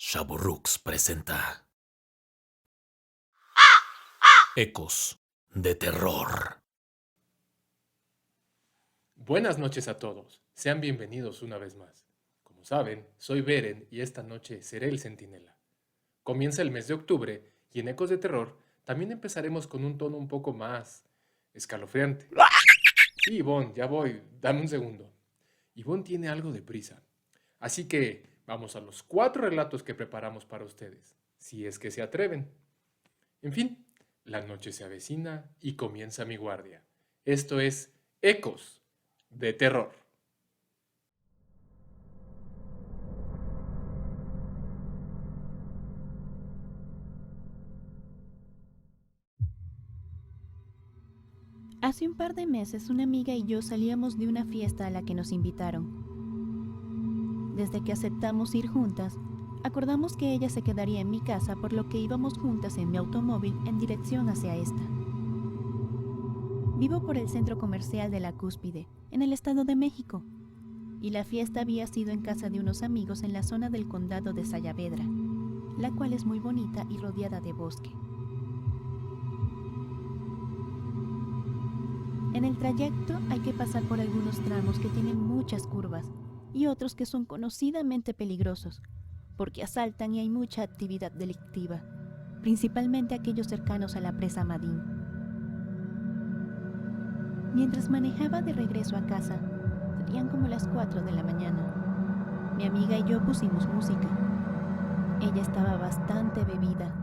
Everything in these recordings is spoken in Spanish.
Shaburrux presenta Ecos de Terror. Buenas noches a todos, sean bienvenidos una vez más. Como saben, soy Beren y esta noche seré el centinela. Comienza el mes de octubre y en Ecos de Terror también empezaremos con un tono un poco más escalofriante. Sí, Ivonne, ya voy, dame un segundo. Ivonne tiene algo de prisa, así que vamos a los 4 relatos que preparamos para ustedes, si es que se atreven. En fin, la noche se avecina y comienza mi guardia. Esto es Ecos de Terror. Hace un par de meses una amiga y yo salíamos de una fiesta a la que nos invitaron. Desde que aceptamos ir juntas, acordamos que ella se quedaría en mi casa, por lo que íbamos juntas en mi automóvil en dirección hacia esta. Vivo por el centro comercial de La Cúspide, en el Estado de México, y la fiesta había sido en casa de unos amigos en la zona del condado de Sayavedra, la cual es muy bonita y rodeada de bosque. En el trayecto hay que pasar por algunos tramos que tienen muchas curvas y otros que son conocidamente peligrosos, porque asaltan y hay mucha actividad delictiva, principalmente aquellos cercanos a la presa Madín. Mientras manejaba de regreso a casa, serían como las 4 de la mañana. Mi amiga y yo pusimos música. Ella estaba bastante bebida,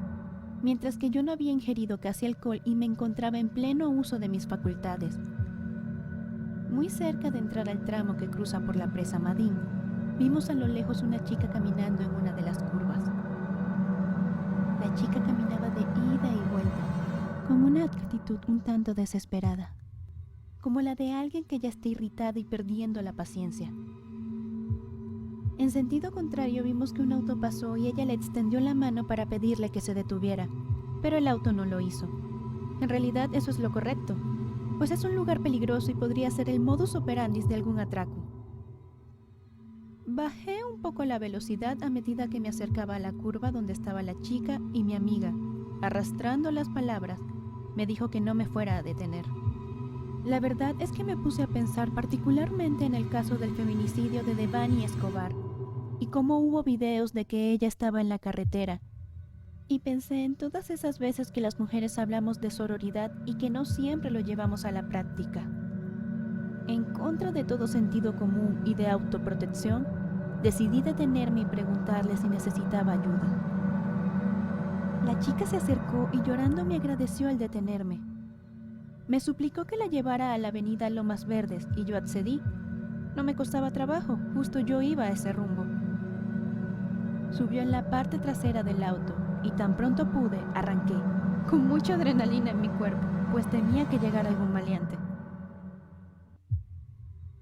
mientras que yo no había ingerido casi alcohol y me encontraba en pleno uso de mis facultades. Muy cerca de entrar al tramo que cruza por la presa Madín, vimos a lo lejos una chica caminando en una de las curvas. La chica caminaba de ida y vuelta, con una actitud un tanto desesperada, como la de alguien que ya está irritada y perdiendo la paciencia. En sentido contrario vimos que un auto pasó y ella le extendió la mano para pedirle que se detuviera, pero el auto no lo hizo. En realidad eso es lo correcto, pues es un lugar peligroso y podría ser el modus operandi de algún atraco. Bajé un poco la velocidad a medida que me acercaba a la curva donde estaba la chica y mi amiga, arrastrando las palabras, me dijo que no me fuera a detener. La verdad es que me puse a pensar particularmente en el caso del feminicidio de Devani Escobar y cómo hubo videos de que ella estaba en la carretera. Y pensé en todas esas veces que las mujeres hablamos de sororidad y que no siempre lo llevamos a la práctica. En contra de todo sentido común y de autoprotección, decidí detenerme y preguntarle si necesitaba ayuda. La chica se acercó y llorando me agradeció al detenerme. Me suplicó que la llevara a la avenida Lomas Verdes y yo accedí. No me costaba trabajo, justo yo iba a ese rumbo. Subió en la parte trasera del auto y tan pronto pude, arranqué, con mucha adrenalina en mi cuerpo, pues temía que llegara algún maleante.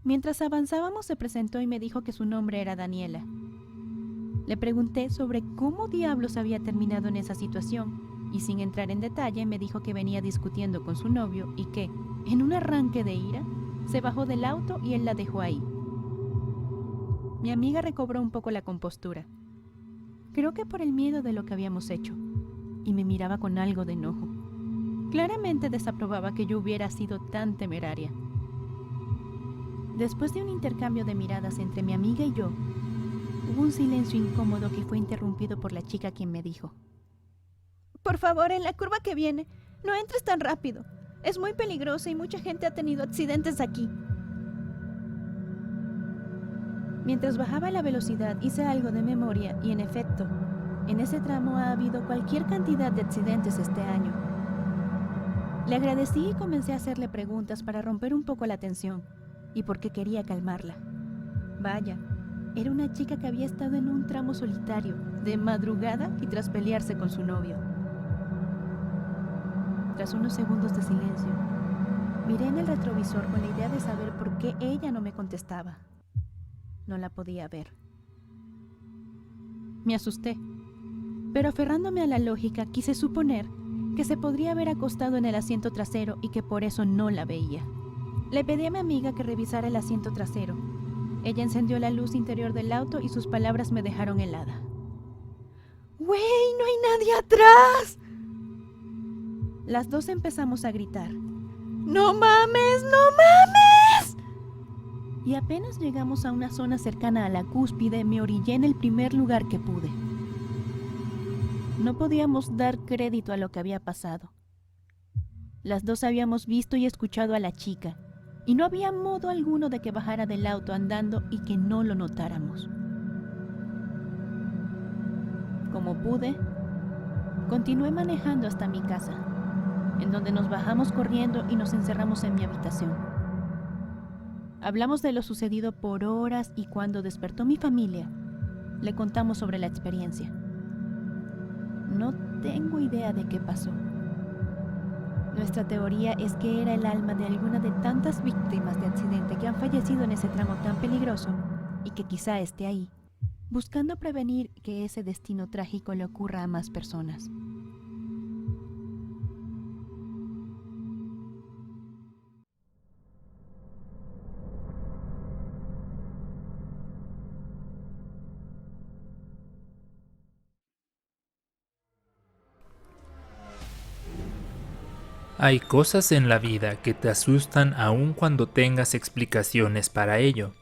Mientras avanzábamos se presentó y me dijo que su nombre era Daniela. Le pregunté sobre cómo diablos había terminado en esa situación y sin entrar en detalle me dijo que venía discutiendo con su novio y que, en un arranque de ira, se bajó del auto y él la dejó ahí. Mi amiga recobró un poco la compostura. Creo que por el miedo de lo que habíamos hecho, y me miraba con algo de enojo. Claramente desaprobaba que yo hubiera sido tan temeraria. Después de un intercambio de miradas entre mi amiga y yo, hubo un silencio incómodo que fue interrumpido por la chica quien me dijo: «Por favor, en la curva que viene, no entres tan rápido. Es muy peligrosa y mucha gente ha tenido accidentes aquí». Mientras bajaba la velocidad hice algo de memoria y en efecto, en ese tramo ha habido cualquier cantidad de accidentes este año. Le agradecí y comencé a hacerle preguntas para romper un poco la tensión y porque quería calmarla. Vaya, era una chica que había estado en un tramo solitario, de madrugada y tras pelearse con su novio. Tras unos segundos de silencio, miré en el retrovisor con la idea de saber por qué ella no me contestaba. No la podía ver. Me asusté, pero aferrándome a la lógica quise suponer que se podría haber acostado en el asiento trasero y que por eso no la veía. Le pedí a mi amiga que revisara el asiento trasero. Ella encendió la luz interior del auto y sus palabras me dejaron helada. ¡Güey, no hay nadie atrás! Las dos empezamos a gritar. ¡No mames, no mames! Y apenas llegamos a una zona cercana a la cúspide, me orillé en el primer lugar que pude. No podíamos dar crédito a lo que había pasado. Las dos habíamos visto y escuchado a la chica, y no había modo alguno de que bajara del auto andando y que no lo notáramos. Como pude, continué manejando hasta mi casa, en donde nos bajamos corriendo y nos encerramos en mi habitación. Hablamos de lo sucedido por horas y cuando despertó mi familia, le contamos sobre la experiencia. No tengo idea de qué pasó. Nuestra teoría es que era el alma de alguna de tantas víctimas de accidente que han fallecido en ese tramo tan peligroso y que quizá esté ahí, buscando prevenir que ese destino trágico le ocurra a más personas. Hay cosas en la vida que te asustan aun cuando tengas explicaciones para ello.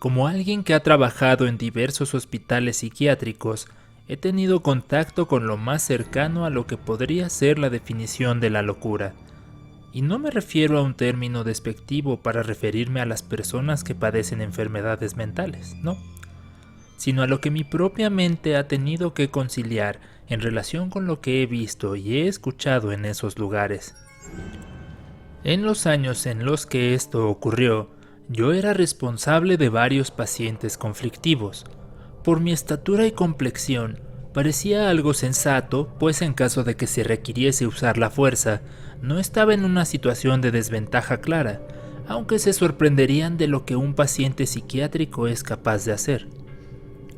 Como alguien que ha trabajado en diversos hospitales psiquiátricos, he tenido contacto con lo más cercano a lo que podría ser la definición de la locura. Y no me refiero a un término despectivo para referirme a las personas que padecen enfermedades mentales, no, sino a lo que mi propia mente ha tenido que conciliar en relación con lo que he visto y he escuchado en esos lugares. En los años en los que esto ocurrió, yo era responsable de varios pacientes conflictivos. Por mi estatura y complexión, parecía algo sensato, pues en caso de que se requiriese usar la fuerza, no estaba en una situación de desventaja clara, aunque se sorprenderían de lo que un paciente psiquiátrico es capaz de hacer.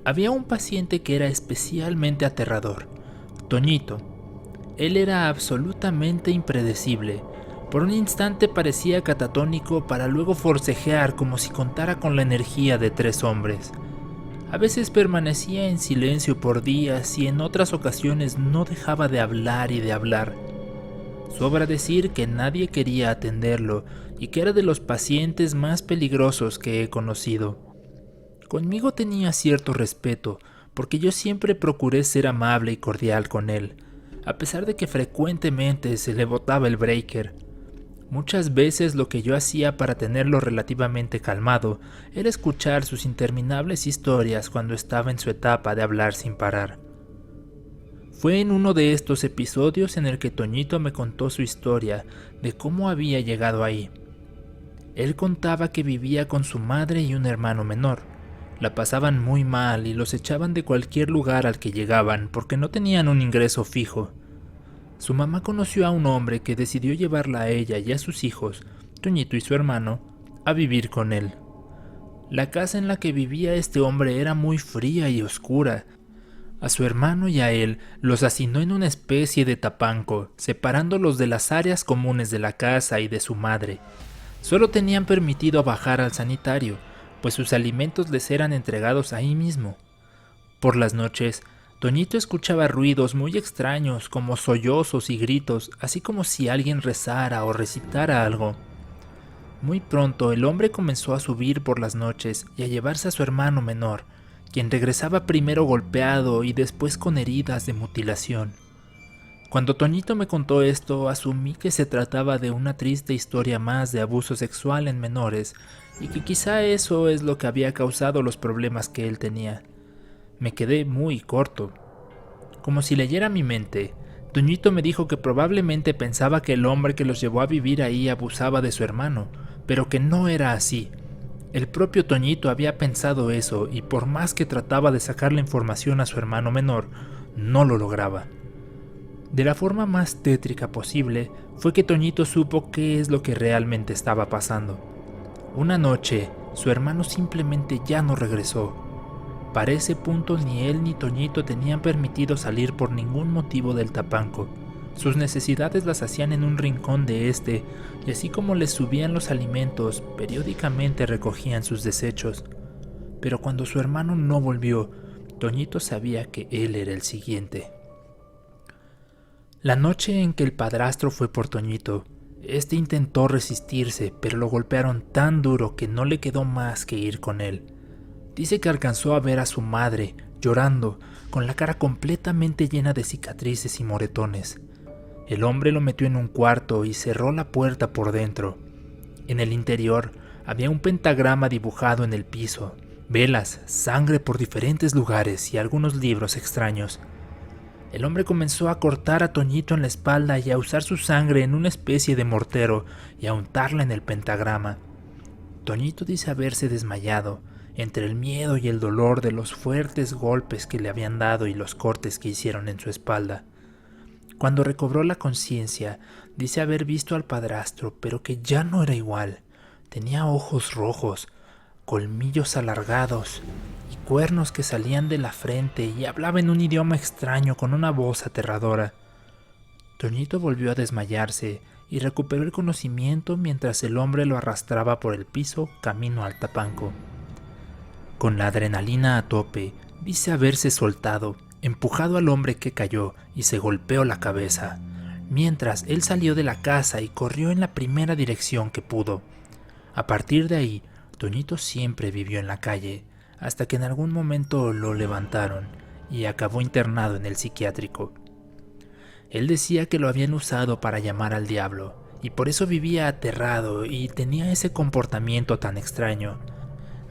Había un paciente que era especialmente aterrador, Toñito. Él era absolutamente impredecible. Por un instante parecía catatónico para luego forcejear como si contara con la energía de 3 hombres. A veces permanecía en silencio por días y en otras ocasiones no dejaba de hablar y de hablar. Sobra decir que nadie quería atenderlo y que era de los pacientes más peligrosos que he conocido. Conmigo tenía cierto respeto, porque yo siempre procuré ser amable y cordial con él, a pesar de que frecuentemente se le botaba el breaker. Muchas veces lo que yo hacía para tenerlo relativamente calmado era escuchar sus interminables historias cuando estaba en su etapa de hablar sin parar. Fue en uno de estos episodios en el que Toñito me contó su historia de cómo había llegado ahí. Él contaba que vivía con su madre y un hermano menor. La pasaban muy mal y los echaban de cualquier lugar al que llegaban porque no tenían un ingreso fijo. Su mamá conoció a un hombre que decidió llevarla a ella y a sus hijos, Toñito y su hermano, a vivir con él. La casa en la que vivía este hombre era muy fría y oscura. A su hermano y a él los hacinó en una especie de tapanco, separándolos de las áreas comunes de la casa y de su madre. Solo tenían permitido bajar al sanitario, pues sus alimentos les eran entregados ahí mismo. Por las noches, Toñito escuchaba ruidos muy extraños como sollozos y gritos, así como si alguien rezara o recitara algo. Muy pronto el hombre comenzó a subir por las noches y a llevarse a su hermano menor, quien regresaba primero golpeado y después con heridas de mutilación. Cuando Toñito me contó esto, asumí que se trataba de una triste historia más de abuso sexual en menores y que quizá eso es lo que había causado los problemas que él tenía. Me quedé muy corto. Como si leyera mi mente, Toñito me dijo que probablemente pensaba que el hombre que los llevó a vivir ahí abusaba de su hermano, pero que no era así. El propio Toñito había pensado eso y por más que trataba de sacar la información a su hermano menor, no lo lograba. De la forma más tétrica posible, fue que Toñito supo qué es lo que realmente estaba pasando. Una noche, su hermano simplemente ya no regresó. Para ese punto ni él ni Toñito tenían permitido salir por ningún motivo del tapanco. Sus necesidades las hacían en un rincón de este, y así como les subían los alimentos, periódicamente recogían sus desechos. Pero cuando su hermano no volvió, Toñito sabía que él era el siguiente. La noche en que el padrastro fue por Toñito, este intentó resistirse, pero lo golpearon tan duro que no le quedó más que ir con él. Dice que alcanzó a ver a su madre llorando, con la cara completamente llena de cicatrices y moretones. El hombre lo metió en un cuarto y cerró la puerta por dentro. En el interior había un pentagrama dibujado en el piso, velas, sangre por diferentes lugares y algunos libros extraños. El hombre comenzó a cortar a Toñito en la espalda y a usar su sangre en una especie de mortero y a untarla en el pentagrama. Toñito dice haberse desmayado entre el miedo y el dolor de los fuertes golpes que le habían dado y los cortes que hicieron en su espalda. Cuando recobró la conciencia, dice haber visto al padrastro, pero que ya no era igual. Tenía ojos rojos, colmillos alargados y cuernos que salían de la frente y hablaba en un idioma extraño con una voz aterradora. Toñito volvió a desmayarse y recuperó el conocimiento mientras el hombre lo arrastraba por el piso camino al tapanco. Con la adrenalina a tope, dice haberse soltado, empujado al hombre que cayó y se golpeó la cabeza, mientras él salió de la casa y corrió en la primera dirección que pudo. A partir de ahí, Toñito siempre vivió en la calle, hasta que en algún momento lo levantaron y acabó internado en el psiquiátrico. Él decía que lo habían usado para llamar al diablo, y por eso vivía aterrado y tenía ese comportamiento tan extraño,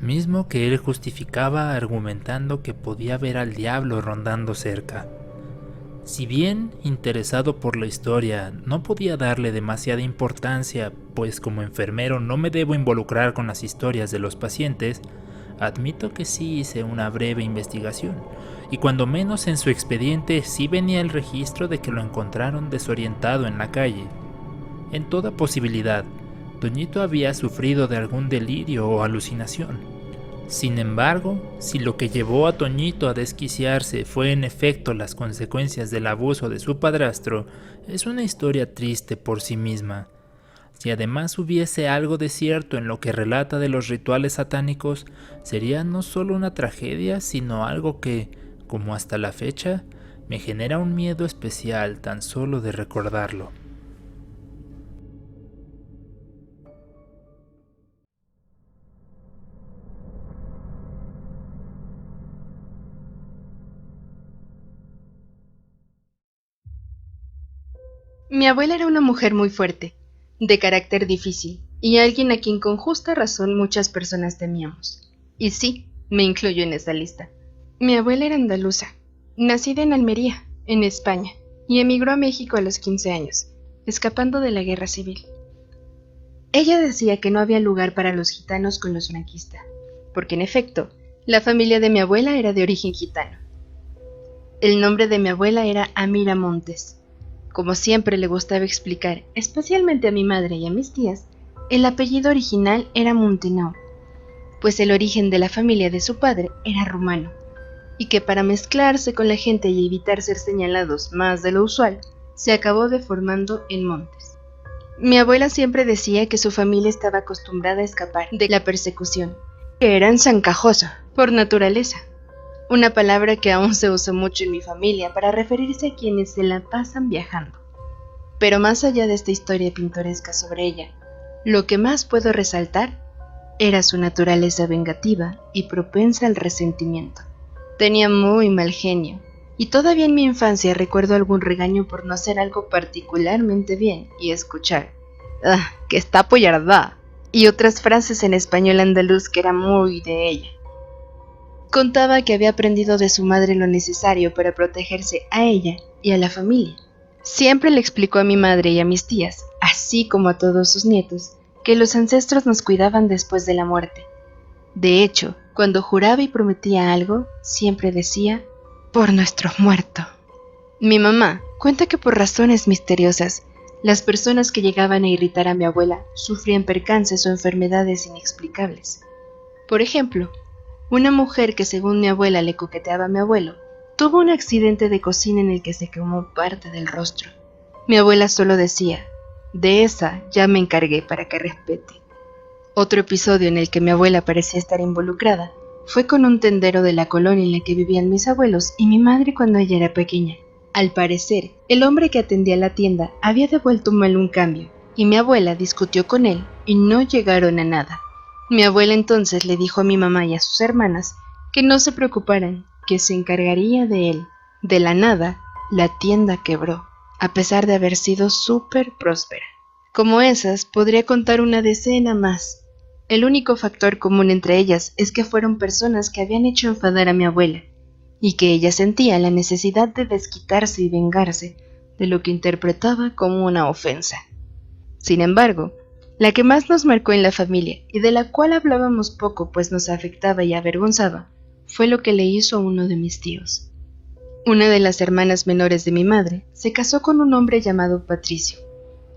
mismo que él justificaba argumentando que podía ver al diablo rondando cerca. Si bien, interesado por la historia, no podía darle demasiada importancia, pues como enfermero no me debo involucrar con las historias de los pacientes, admito que sí hice una breve investigación, y cuando menos en su expediente sí venía el registro de que lo encontraron desorientado en la calle. En toda posibilidad, Toñito había sufrido de algún delirio o alucinación. Sin embargo, si lo que llevó a Toñito a desquiciarse fue en efecto las consecuencias del abuso de su padrastro, es una historia triste por sí misma. Si además hubiese algo de cierto en lo que relata de los rituales satánicos, sería no solo una tragedia, sino algo que, como hasta la fecha, me genera un miedo especial tan solo de recordarlo. Mi abuela era una mujer muy fuerte, de carácter difícil, y alguien a quien con justa razón muchas personas temíamos. Y sí, me incluyo en esa lista. Mi abuela era andaluza, nacida en Almería, en España, y emigró a México a los 15 años, escapando de la guerra civil. Ella decía que no había lugar para los gitanos con los franquistas, porque en efecto, la familia de mi abuela era de origen gitano. El nombre de mi abuela era Amira Montes. Como siempre le gustaba explicar, especialmente a mi madre y a mis tías, el apellido original era Muntenau, pues el origen de la familia de su padre era rumano, y que para mezclarse con la gente y evitar ser señalados más de lo usual, se acabó deformando en Montes. Mi abuela siempre decía que su familia estaba acostumbrada a escapar de la persecución, que eran zancajosos, por naturaleza. Una palabra que aún se usa mucho en mi familia para referirse a quienes se la pasan viajando. Pero más allá de esta historia pintoresca sobre ella, lo que más puedo resaltar era su naturaleza vengativa y propensa al resentimiento. Tenía muy mal genio, y todavía en mi infancia recuerdo algún regaño por no hacer algo particularmente bien y escuchar «¡Ah, que está pollardá!» y otras frases en español andaluz que era muy de ella. Contaba que había aprendido de su madre lo necesario para protegerse a ella y a la familia. Siempre le explicó a mi madre y a mis tías, así como a todos sus nietos, que los ancestros nos cuidaban después de la muerte. De hecho, cuando juraba y prometía algo, siempre decía, «por nuestro muerto». Mi mamá cuenta que por razones misteriosas, las personas que llegaban a irritar a mi abuela sufrían percances o enfermedades inexplicables. Por ejemplo, una mujer que según mi abuela le coqueteaba a mi abuelo, tuvo un accidente de cocina en el que se quemó parte del rostro. Mi abuela solo decía, «de esa ya me encargué para que respete». Otro episodio en el que mi abuela parecía estar involucrada fue con un tendero de la colonia en la que vivían mis abuelos y mi madre cuando ella era pequeña. Al parecer, el hombre que atendía la tienda había devuelto mal un cambio, y mi abuela discutió con él y no llegaron a nada. Mi abuela entonces le dijo a mi mamá y a sus hermanas que no se preocuparan, que se encargaría de él. De la nada, la tienda quebró, a pesar de haber sido súper próspera. Como esas, podría contar una decena más. El único factor común entre ellas es que fueron personas que habían hecho enfadar a mi abuela, y que ella sentía la necesidad de desquitarse y vengarse de lo que interpretaba como una ofensa. Sin embargo, la que más nos marcó en la familia, y de la cual hablábamos poco pues nos afectaba y avergonzaba, fue lo que le hizo a uno de mis tíos. Una de las hermanas menores de mi madre se casó con un hombre llamado Patricio.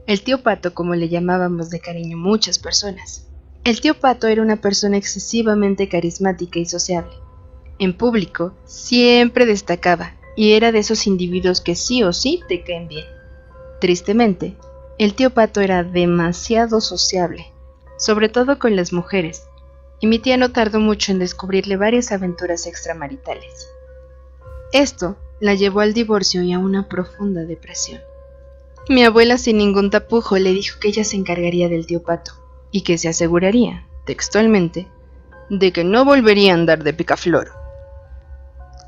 El tío Pato, como le llamábamos de cariño muchas personas. El tío Pato era una persona excesivamente carismática y sociable. En público siempre destacaba y era de esos individuos que sí o sí te caen bien. Tristemente, el tío Pato era demasiado sociable, sobre todo con las mujeres, y mi tía no tardó mucho en descubrirle varias aventuras extramaritales. Esto la llevó al divorcio y a una profunda depresión. Mi abuela sin ningún tapujo le dijo que ella se encargaría del tío Pato y que se aseguraría, textualmente, de que no volvería a andar de picaflor.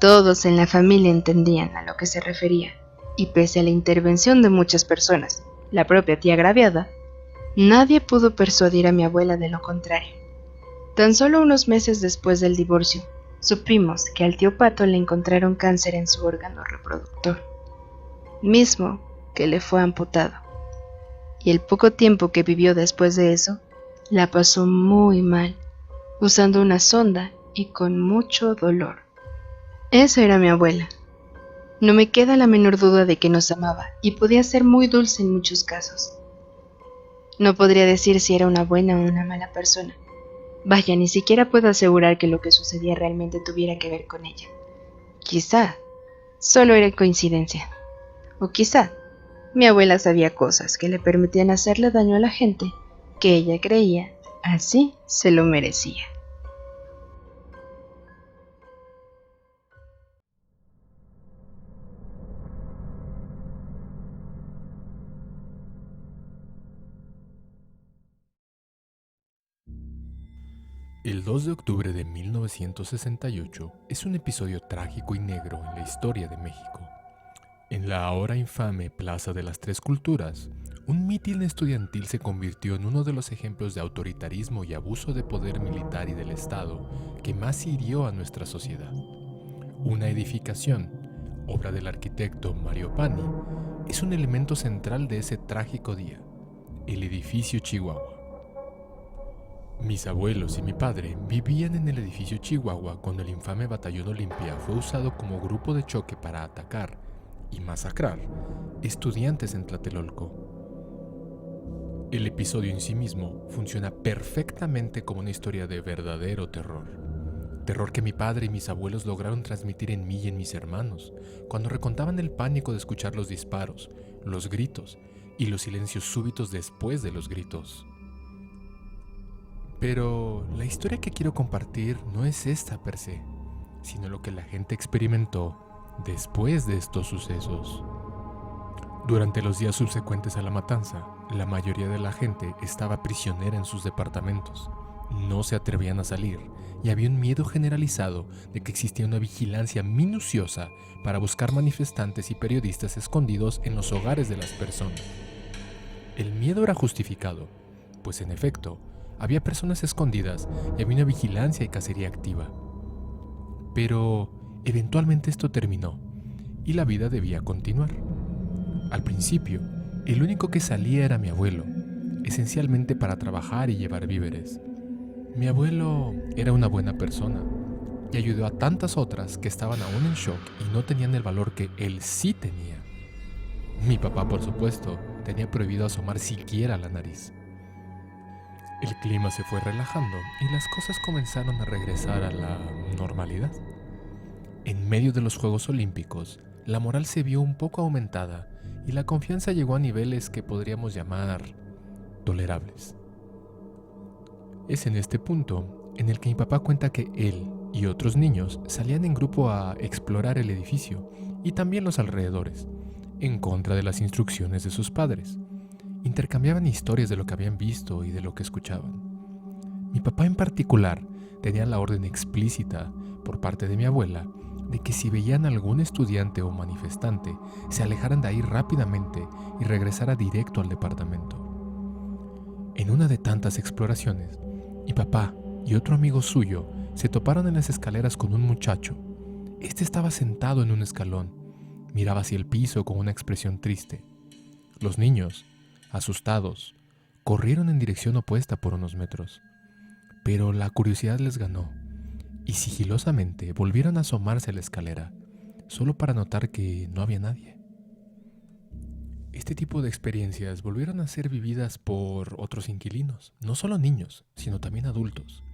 Todos en la familia entendían a lo que se refería, y pese a la intervención de muchas personas, la propia tía agraviada, nadie pudo persuadir a mi abuela de lo contrario. Tan solo unos meses después del divorcio, supimos que al tío Pato le encontraron cáncer en su órgano reproductor, mismo que le fue amputado, y el poco tiempo que vivió después de eso, la pasó muy mal, usando una sonda y con mucho dolor. Esa era mi abuela. No me queda la menor duda de que nos amaba y podía ser muy dulce en muchos casos. No podría decir si era una buena o una mala persona. Vaya, ni siquiera puedo asegurar que lo que sucedía realmente tuviera que ver con ella. Quizá solo era coincidencia. O quizá mi abuela sabía cosas que le permitían hacerle daño a la gente que ella creía así se lo merecía. El 2 de octubre de 1968 es un episodio trágico y negro en la historia de México. En la ahora infame Plaza de las Tres Culturas, un mitin estudiantil se convirtió en uno de los ejemplos de autoritarismo y abuso de poder militar y del Estado que más hirió a nuestra sociedad. Una edificación, obra del arquitecto Mario Pani, es un elemento central de ese trágico día, el edificio Chihuahua. Mis abuelos y mi padre vivían en el edificio Chihuahua cuando el infame Batallón Olimpia fue usado como grupo de choque para atacar y masacrar estudiantes en Tlatelolco. El episodio en sí mismo funciona perfectamente como una historia de verdadero terror. Terror que mi padre y mis abuelos lograron transmitir en mí y en mis hermanos, cuando recontaban el pánico de escuchar los disparos, los gritos y los silencios súbitos después de los gritos. Pero la historia que quiero compartir no es esta per se, sino lo que la gente experimentó después de estos sucesos. Durante los días subsecuentes a la matanza, la mayoría de la gente estaba prisionera en sus departamentos. No se atrevían a salir y había un miedo generalizado de que existía una vigilancia minuciosa para buscar manifestantes y periodistas escondidos en los hogares de las personas. El miedo era justificado, pues en efecto, había personas escondidas y había una vigilancia y cacería activa. Pero eventualmente esto terminó y la vida debía continuar. Al principio, el único que salía era mi abuelo, esencialmente para trabajar y llevar víveres. Mi abuelo era una buena persona y ayudó a tantas otras que estaban aún en shock y no tenían el valor que él sí tenía. Mi papá, por supuesto, tenía prohibido asomar siquiera la nariz. El clima se fue relajando y las cosas comenzaron a regresar a la normalidad. En medio de los Juegos Olímpicos, la moral se vio un poco aumentada y la confianza llegó a niveles que podríamos llamar tolerables. Es en este punto en el que mi papá cuenta que él y otros niños salían en grupo a explorar el edificio y también los alrededores, en contra de las instrucciones de sus padres. Intercambiaban historias de lo que habían visto y de lo que escuchaban. Mi papá en particular tenía la orden explícita por parte de mi abuela de que si veían algún estudiante o manifestante, se alejaran de ahí rápidamente y regresara directo al departamento. En una de tantas exploraciones, mi papá y otro amigo suyo se toparon en las escaleras con un muchacho. Este estaba sentado en un escalón, miraba hacia el piso con una expresión triste. Los niños, asustados, corrieron en dirección opuesta por unos metros, pero la curiosidad les ganó y sigilosamente volvieron a asomarse a la escalera, solo para notar que no había nadie. Este tipo de experiencias volvieron a ser vividas por otros inquilinos, no solo niños, sino también adultos.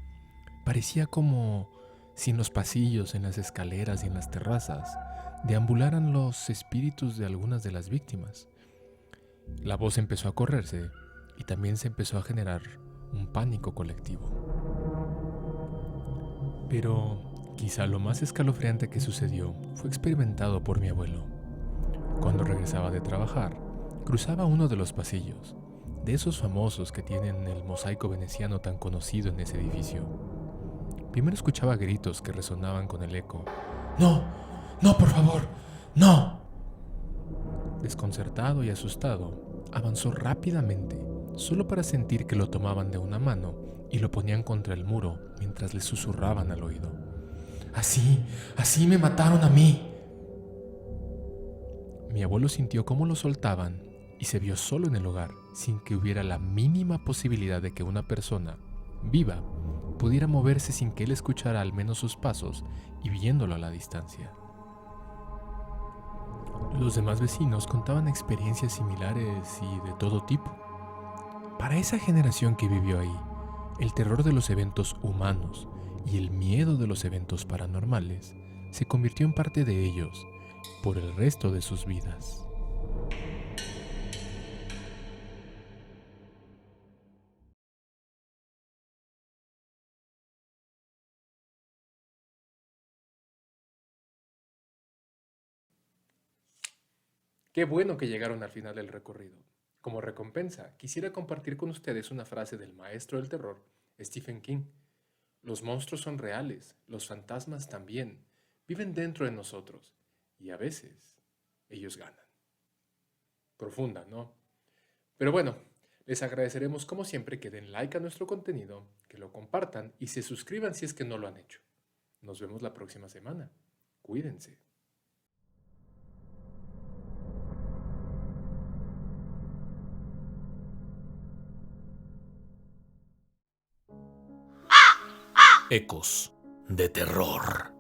Parecía como si en los pasillos, en las escaleras y en las terrazas deambularan los espíritus de algunas de las víctimas. La voz empezó a correrse y también se empezó a generar un pánico colectivo. Pero quizá lo más escalofriante que sucedió fue experimentado por mi abuelo. Cuando regresaba de trabajar, cruzaba uno de los pasillos, de esos famosos que tienen el mosaico veneciano tan conocido en ese edificio. Primero escuchaba gritos que resonaban con el eco. ¡No! ¡No, por favor! ¡No! Desconcertado y asustado, avanzó rápidamente, solo para sentir que lo tomaban de una mano y lo ponían contra el muro mientras le susurraban al oído. Así me mataron a mí. Mi abuelo sintió cómo lo soltaban y se vio solo en el hogar, sin que hubiera la mínima posibilidad de que una persona viva pudiera moverse sin que él escuchara al menos sus pasos y viéndolo a la distancia. Los demás vecinos contaban experiencias similares y de todo tipo. Para esa generación que vivió ahí, el terror de los eventos humanos y el miedo de los eventos paranormales se convirtió en parte de ellos por el resto de sus vidas. Qué bueno que llegaron al final del recorrido. Como recompensa, quisiera compartir con ustedes una frase del maestro del terror, Stephen King. Los monstruos son reales, los fantasmas también, viven dentro de nosotros y a veces ellos ganan. Profunda, ¿no? Pero bueno, les agradeceremos como siempre que den like a nuestro contenido, que lo compartan y se suscriban si es que no lo han hecho. Nos vemos la próxima semana. Cuídense. Ecos de terror.